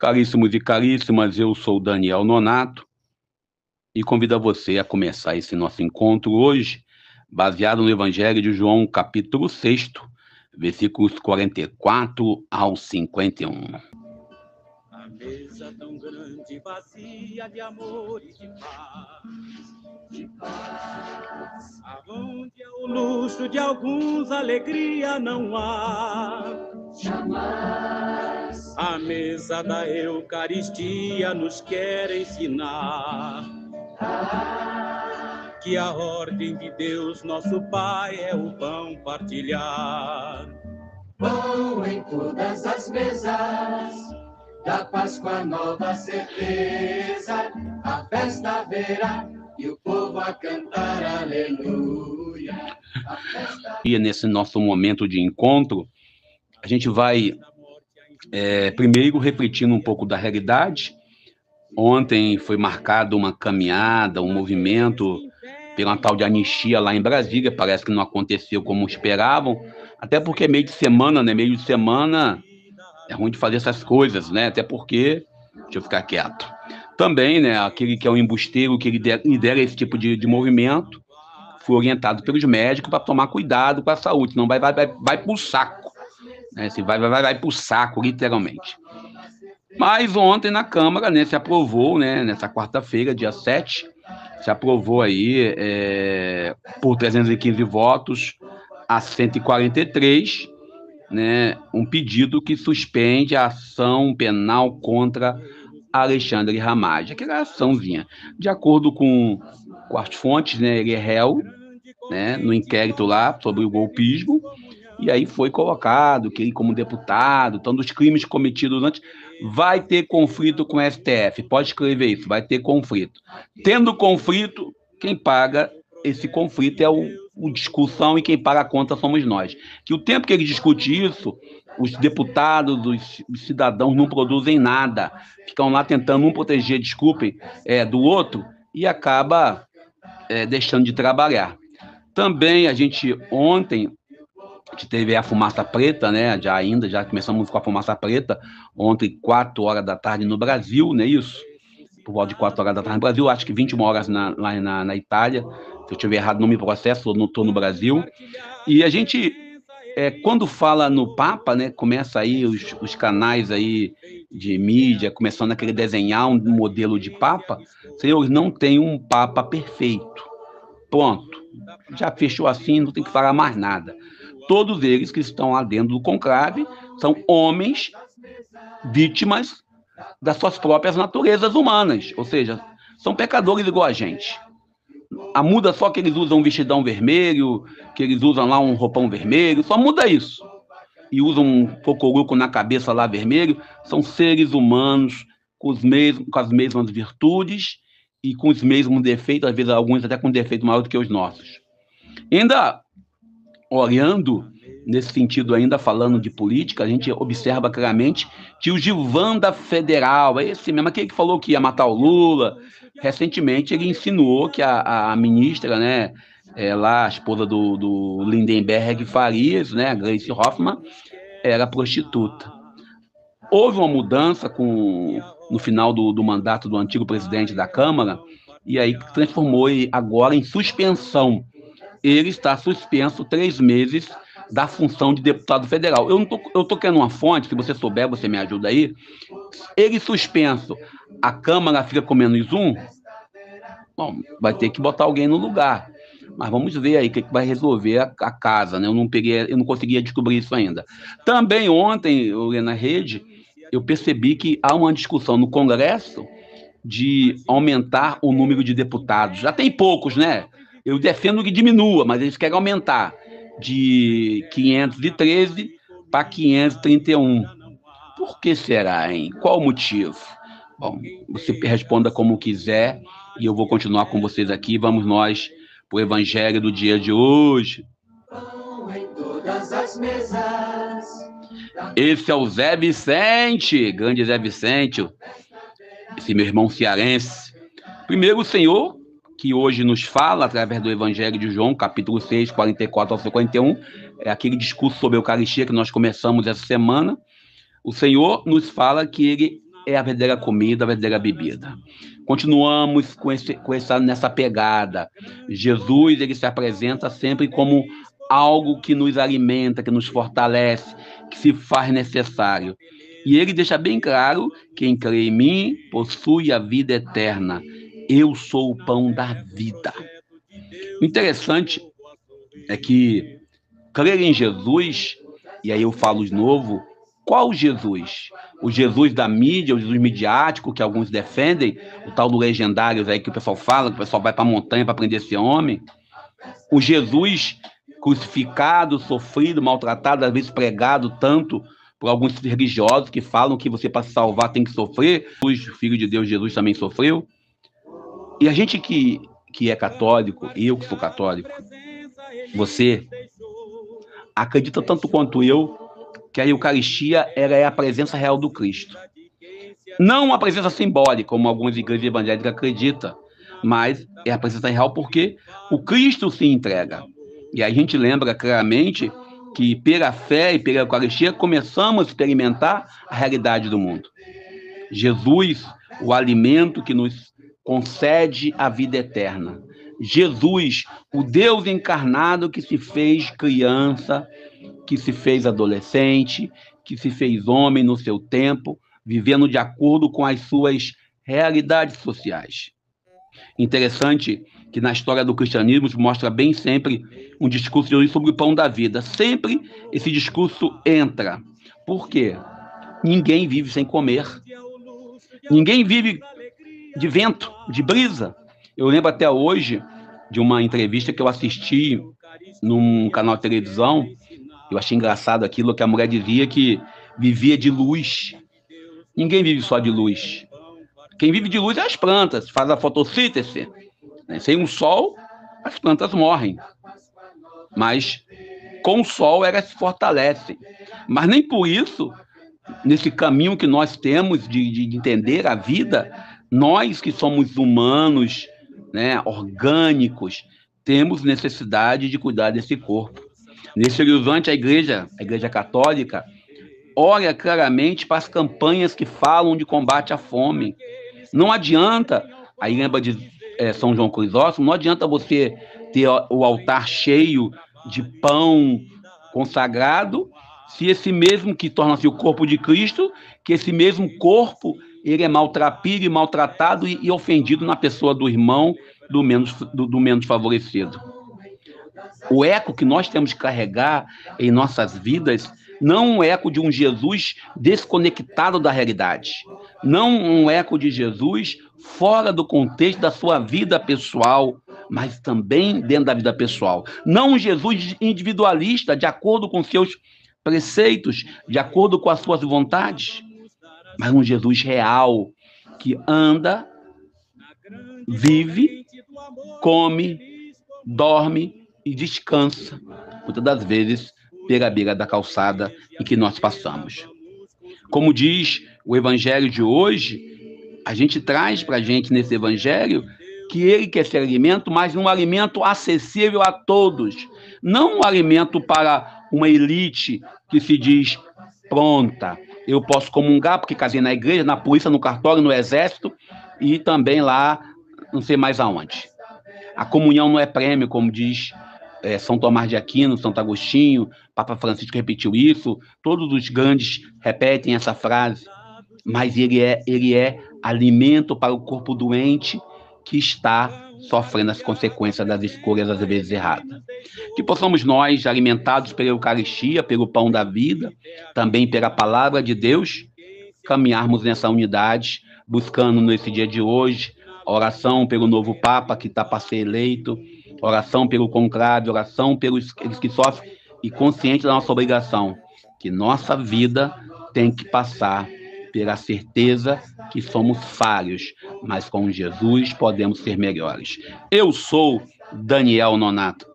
Caríssimos e caríssimas, eu sou Daniel Nonato e convido a você a começar esse nosso encontro hoje, baseado no Evangelho de João, capítulo 6, versículos 44 ao 51. A mesa tão grande, vazia de amor e de paz, aonde é o luxo de alguns, alegria não há. Jamais. A mesa da Eucaristia nos quer ensinar que a ordem de Deus, nosso Pai, é o pão partilhar. Pão em todas as mesas, da Páscoa nova certeza, a festa haverá e o povo a cantar aleluia. E nesse nosso momento de encontro, a gente vai primeiro refletindo um pouco da realidade. Ontem foi marcada uma caminhada, um movimento pela tal de anistia lá em Brasília. Parece que não aconteceu como esperavam, até porque é meio de semana, né? Meio de semana é ruim de fazer essas coisas, né? Até porque, deixa eu ficar quieto. Também, né, aquele que é um embusteiro, que lidera esse tipo de movimento, foi orientado pelos médicos para tomar cuidado com a saúde, senão vai pro saco. Né? Se vai pro saco, literalmente. Mas ontem na Câmara, né, se aprovou, né, nessa quarta-feira, dia 7, se aprovou aí por 315 votos a 143, né, um pedido que suspende a ação penal contra Alexandre Ramagem, aquela açãozinha. De acordo com as fontes, né, ele é réu, né, no inquérito lá sobre o golpismo, e aí foi colocado que ele, como deputado, então dos crimes cometidos antes, vai ter conflito com o STF. Pode escrever isso, vai ter conflito. Tendo conflito, quem paga esse conflito é o discussão, e quem paga a conta somos nós. Que o tempo que ele discute isso, os deputados, os cidadãos não produzem nada. Ficam lá tentando um proteger, desculpem, do outro, e acaba deixando de trabalhar. Também a gente ontem teve a fumaça preta, né? Já começamos com a fumaça preta, ontem, 4 horas da tarde no Brasil, não é isso? Por volta de 4 horas da tarde no Brasil, acho que 21 horas lá na Itália. Se eu estiver errado, não me processo, não estou no Brasil. E a gente, quando fala no Papa, né, começa aí os canais aí de mídia, começando a querer desenhar um modelo de Papa. Senhores, não tem um Papa perfeito. Pronto. Já fechou assim, não tem que falar mais nada. Todos eles que estão lá dentro do conclave são homens vítimas das suas próprias naturezas humanas, ou seja, são pecadores igual a gente. A muda só que eles usam um vestidão vermelho, que eles usam lá um roupão vermelho, só muda isso. E usam um cocoruco na cabeça lá vermelho. São seres humanos com as mesmas virtudes e com os mesmos defeitos, às vezes alguns até com defeito maior do que os nossos. Ainda olhando nesse sentido, ainda falando de política, a gente observa claramente que o Gilvan da Federal, esse mesmo, aquele que falou que ia matar o Lula, recentemente ele insinuou que a ministra, né, lá, a esposa do Lindenberg Farias, né, a Gleice Hoffmann, era prostituta. Houve uma mudança no final do mandato do antigo presidente da Câmara, e aí transformou agora em suspensão. Ele está suspenso 3 meses da função de deputado federal. Eu estou querendo uma fonte, se você souber, você me ajuda aí. Ele suspenso, a Câmara fica com -1? Bom, vai ter que botar alguém no lugar. Mas vamos ver aí o que vai resolver a casa, né? Eu não conseguia descobrir isso ainda. Também ontem, na rede, eu percebi que há uma discussão no Congresso de aumentar o número de deputados. Já tem poucos, né? Eu defendo que diminua, mas eles querem aumentar de 513 para 531. Por que será, hein? Qual o motivo? Bom, você responda como quiser e eu vou continuar com vocês aqui. Vamos nós para o Evangelho do dia de hoje. Esse é o Zé Vicente, grande Zé Vicente, esse meu irmão cearense. Primeiro, o Senhor, que hoje nos fala, através do Evangelho de João, capítulo 6, 44 ao 51, é aquele discurso sobre a Eucaristia que nós começamos essa semana. O Senhor nos fala que ele é a verdadeira comida, a verdadeira bebida. Continuamos nessa pegada. Jesus, ele se apresenta sempre como algo que nos alimenta, que nos fortalece, que se faz necessário. E ele deixa bem claro: quem crê em mim possui a vida eterna. Eu sou o pão da vida. O interessante é que crer em Jesus, e aí eu falo de novo, qual Jesus? O Jesus da mídia, o Jesus midiático, que alguns defendem, o tal do Legendários aí que o pessoal fala, que o pessoal vai para a montanha para prender esse homem. O Jesus crucificado, sofrido, maltratado, às vezes pregado tanto por alguns religiosos que falam que você, para se salvar, tem que sofrer. O Filho de Deus, Jesus, também sofreu. E a gente que é católico, eu que sou católico, você acredita tanto quanto eu que a Eucaristia é a presença real do Cristo. Não uma presença simbólica, como algumas igrejas evangélicas acreditam, mas é a presença real porque o Cristo se entrega. E aí a gente lembra claramente que pela fé e pela Eucaristia começamos a experimentar a realidade do mundo. Jesus, o alimento que nos concede a vida eterna. Jesus, o Deus encarnado que se fez criança, que se fez adolescente, que se fez homem no seu tempo, vivendo de acordo com as suas realidades sociais. Interessante que na história do cristianismo mostra bem sempre um discurso de Jesus sobre o pão da vida. Sempre esse discurso entra. Por quê? Ninguém vive sem comer. Ninguém vive de vento, de brisa. Eu lembro até hoje de uma entrevista que eu assisti num canal de televisão. Eu achei engraçado aquilo que a mulher dizia, que vivia de luz. Ninguém vive só de luz. Quem vive de luz é as plantas, faz a fotossíntese. Sem um sol, as plantas morrem. Mas com o sol elas se fortalecem. Mas nem por isso, nesse caminho que nós temos de entender a vida, nós que somos humanos, né, orgânicos, temos necessidade de cuidar desse corpo. Nesse horizonte, a Igreja Católica olha claramente para as campanhas que falam de combate à fome. Não adianta, aí lembra de São João Crisóstomo, não adianta você ter o altar cheio de pão consagrado, se esse mesmo que torna-se o corpo de Cristo, que esse mesmo corpo, ele é maltrapilho e maltratado e ofendido na pessoa do irmão, do menos favorecido. O eco que nós temos que carregar em nossas vidas não um eco de um Jesus desconectado da realidade, não um eco de Jesus fora do contexto da sua vida pessoal, mas também dentro da vida pessoal. Não um Jesus individualista, de acordo com seus preceitos, de acordo com as suas vontades, mas um Jesus real, que anda, vive, come, dorme e descansa, muitas das vezes, pela beira da calçada em que nós passamos. Como diz o evangelho de hoje, a gente traz para a gente nesse evangelho que ele quer ser alimento, mas um alimento acessível a todos, não um alimento para uma elite que se diz pronta. Eu posso comungar porque casei na igreja, na polícia, no cartório, no exército e também lá, não sei mais aonde. A comunhão não é prêmio, como diz São Tomás de Aquino, Santo Agostinho, Papa Francisco repetiu isso, todos os grandes repetem essa frase, mas ele é alimento para o corpo doente que está sofrendo as consequências das escolhas, às vezes, erradas. Que possamos nós, alimentados pela Eucaristia, pelo pão da vida, também pela palavra de Deus, caminharmos nessa unidade, buscando nesse dia de hoje a oração pelo novo Papa que está para ser eleito, oração pelo conclave, oração pelos que sofrem e consciente da nossa obrigação, que nossa vida tem que passar pela certeza que somos falhos, mas com Jesus podemos ser melhores. Eu sou Daniel Nonato.